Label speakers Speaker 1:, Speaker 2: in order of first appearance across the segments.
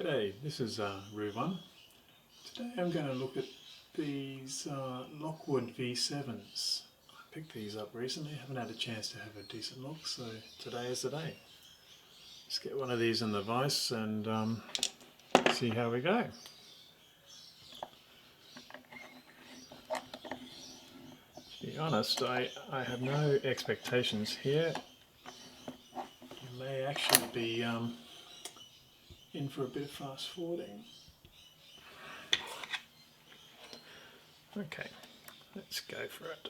Speaker 1: G'day, this is Ruvan. Today I'm going to look at these Lockwood V7s. I picked these up recently, haven't had a chance to have a decent look, so today is the day. Let's get one of these in the vise and see how we go. To be honest, I have no expectations here. You may actually be in for a bit of fast forwarding. Okay, let's go for it.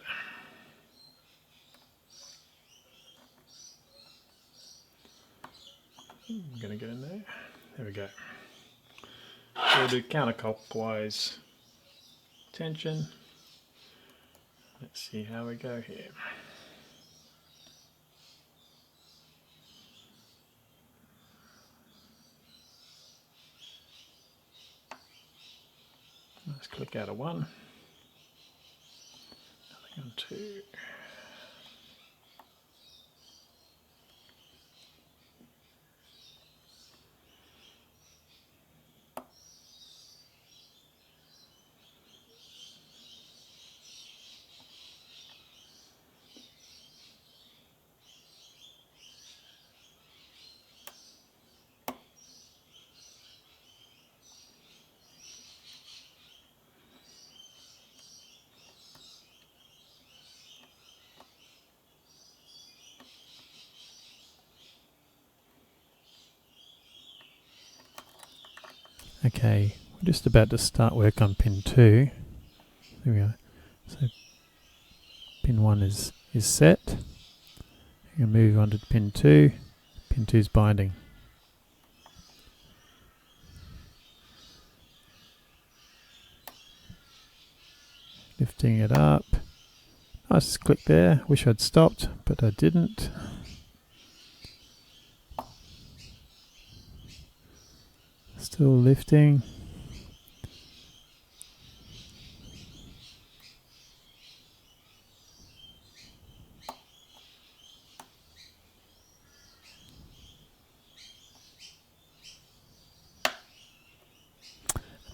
Speaker 1: I'm going to get in there. There we go. So we'll do counterclockwise tension. Let's see how we go here. Let's click out of one. Nothing on two. Okay, we're just about to start work on pin 2. There we go. So pin 1 is set. We're going to move on to pin 2. Pin 2 is binding. Lifting it up. Nice click there. Wish I'd stopped, but I didn't. Still lifting.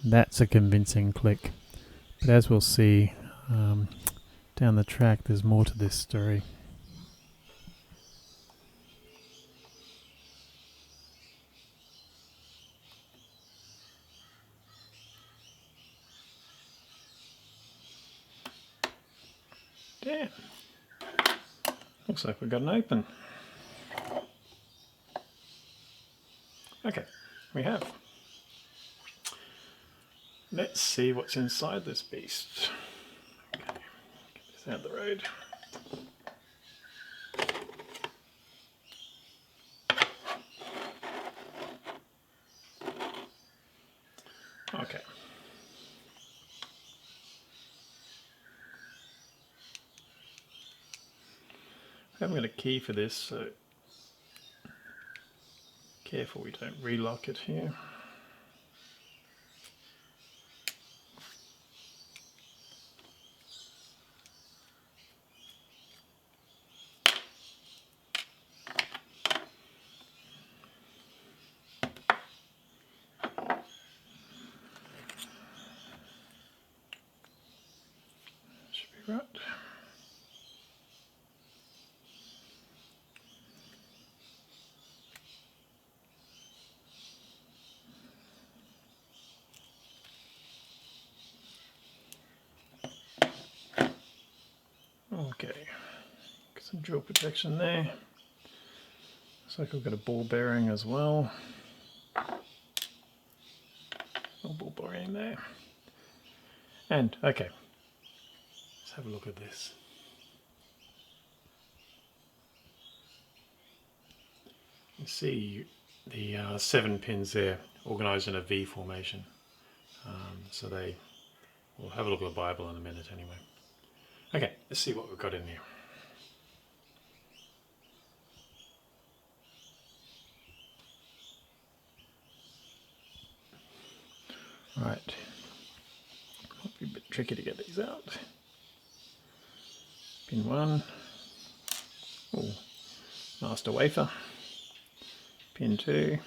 Speaker 1: That's a convincing click. But as we'll see down the track, there's more to this story. Damn. Looks like we've got an open. Okay, we have. Let's see what's inside this beast. Okay, get this out of the road. Okay. I haven't got a key for this, so careful we don't relock it here. Should be right. Okay, got some drill protection there. Looks like I've got a ball bearing as well. A ball bearing there. And, okay, let's have a look at this. You see the 7 pins there organised in a V formation. So we'll have a look at the Bible in a minute anyway. Okay, let's see what we've got in here. Right, might be a bit tricky to get these out. Pin 1, oh, master wafer. Pin 2,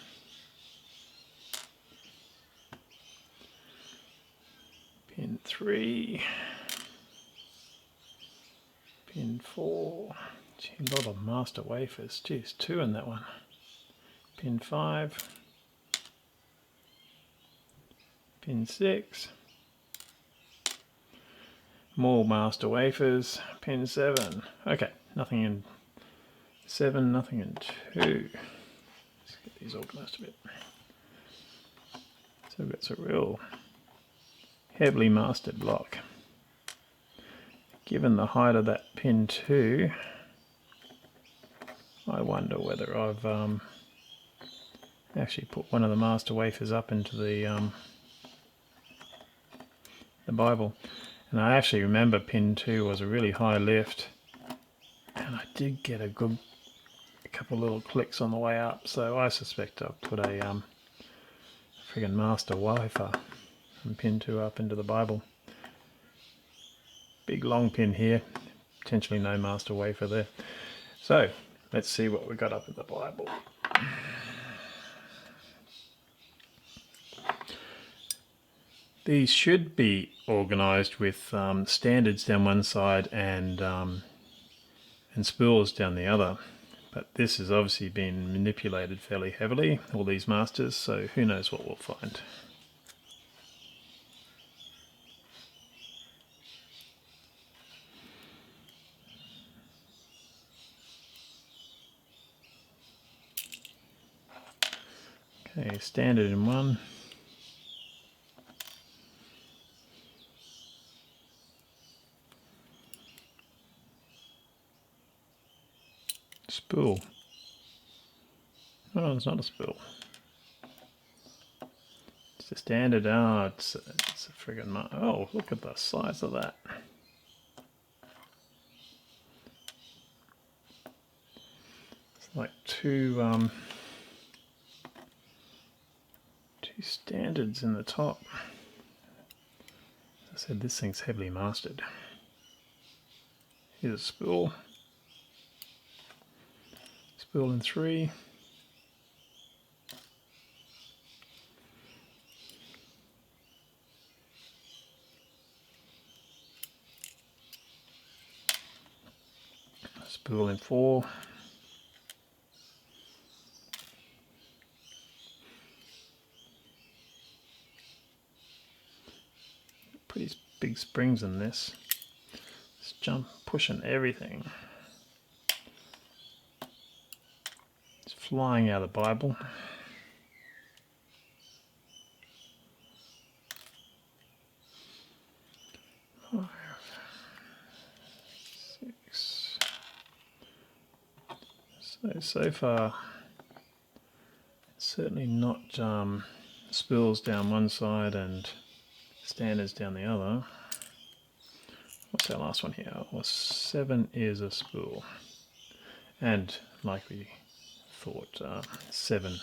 Speaker 1: pin 3, pin 4, gee, a lot of master wafers, geez, 2 in that one, pin 5, pin 6, more master wafers, pin 7, okay, nothing in 7, nothing in 2, let's get these organised a bit. So that's a real heavily mastered block. Given the height of that pin 2, I wonder whether I've actually put one of the master wafers up into the Bible. And I actually remember pin 2 was a really high lift, and I did get a couple little clicks on the way up, so I suspect I've put a friggin' master wafer and pin 2 up into the Bible. Big long pin here, potentially no master wafer there. So let's see what we got up in the Bible. These should be organised with standards down one side and spools down the other, but this has obviously been manipulated fairly heavily, all these masters, so who knows what we'll find. Okay, standard in one. Spool. Oh, it's not a spool. It's a standard. Oh, it's a friggin' oh, look at the size of that. It's like two standards in the top. As I said, this thing's heavily mastered. Here's a spool. Spool in 3. Spool in 4. Pretty big springs in this. It's pushing everything. It's flying out of the Bible. So far, it's certainly not spools down one side and standards down the other. What's our last one here? Well, 7 is a spool. And like we thought, 7,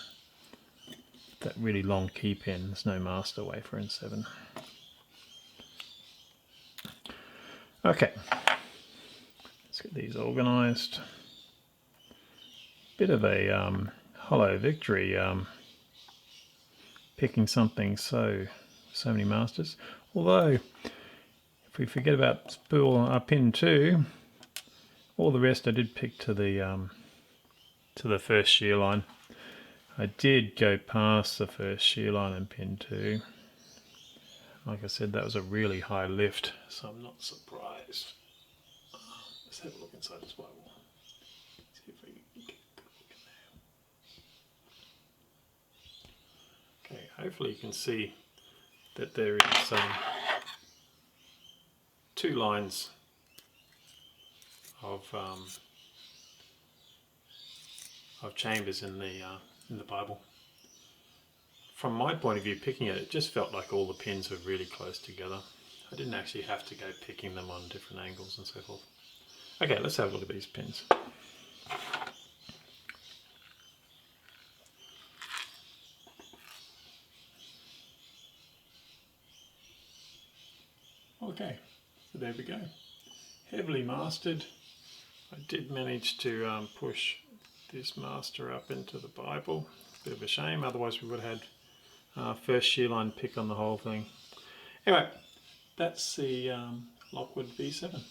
Speaker 1: that really long key pin, there's no master wafer in 7. Okay, let's get these organised. Bit of a hollow victory picking something so many masters. Although, if we forget about spool pin 2, all the rest I did pick to the first shear line. I did go past the first shear line in pin 2. Like I said, that was a really high lift, so I'm not surprised. Let's have a look inside this Bible. See if we can get a good look in there. Okay, hopefully you can see that there is 2 lines of chambers in the Bible. From my point of view, picking it just felt like all the pins were really close together. I didn't actually have to go picking them on different angles and so forth. Okay, let's have a look at these pins. Okay, so there we go. Heavily mastered. I did manage to push this master up into the Bible. Bit of a shame, otherwise we would have had first shear line pick on the whole thing. Anyway, that's the Lockwood V7.